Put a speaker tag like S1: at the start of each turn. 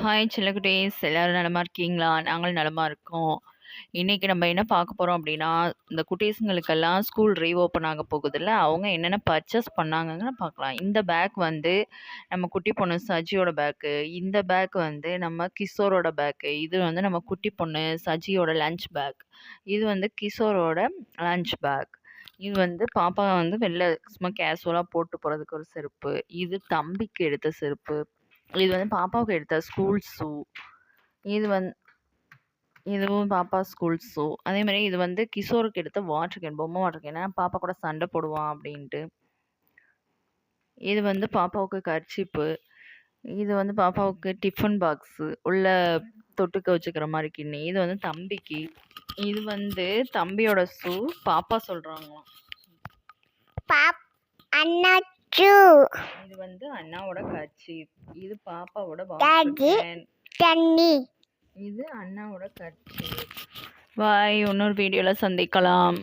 S1: Hi செல்லக்குட்டீஸ், எல்லாரும் நலமா இருக்கீங்களா? நாங்கள் நலமா இருக்கோம். இன்னைக்கு நம்ம என்ன பார்க்க போறோம் அப்படின்னா, இந்த குட்டீஸுங்களுக்கெல்லாம் ஸ்கூல் ரீஓப்பன் ஆக போகுதுல்ல, அவங்க என்னென்ன பர்ச்சேஸ் பண்ணாங்கன்னு பார்க்கலாம். இந்த பேக் வந்து நம்ம குட்டி பொண்ணு சஜியோட பேக்கு. இந்த பேக் வந்து நம்ம கிஷோரோட பேக்கு. இது வந்து நம்ம குட்டி பொண்ணு சஜியோட லஞ்ச் பேக். இது வந்து கிஷோரோட லஞ்ச் பேக். இது வந்து பாப்பா வந்து வெளில சும்மா கேஷுவலா போட்டு போறதுக்கு ஒரு செருப்பு. இது தம்பிக்கு எடுத்த செருப்பு. இது வந்து பாப்பாவுக்கு எடுத்த ஸ்கூல் ஷூ. இது இதுவும் பாப்பா ஸ்கூல் ஷூ. அதே மாரி இது வந்து கிஷோருக்கு எடுத்த வாட்டர் கேன், பொம்மை வாட்டர் கேன். ஏன்னா பாப்பா கூட சண்டை போடுவான் அப்படின்ட்டு. இது வந்து பாப்பாவுக்கு கர்ச்சீப்பு. இது வந்து பாப்பாவுக்கு டிஃபன் பாக்ஸு. உள்ள தொட்டுக்க வச்சுக்கிற மாரி கிண்ணி. இது வந்து தம்பிக்கு. இது வந்து தம்பியோட ஷூ. பாப்பா சொல்றாங்களாம்.
S2: அண்ணாச்சு.
S1: இது வந்து அண்ணாவோட கர்ச்சீப். இது பாப்பாவோட வாட்டர் கேன்.
S2: தண்ணி.
S1: இது அண்ணாவோட கர்ச்சீப். பாய். இன்னொரு வீடியோல சந்திக்கலாம்.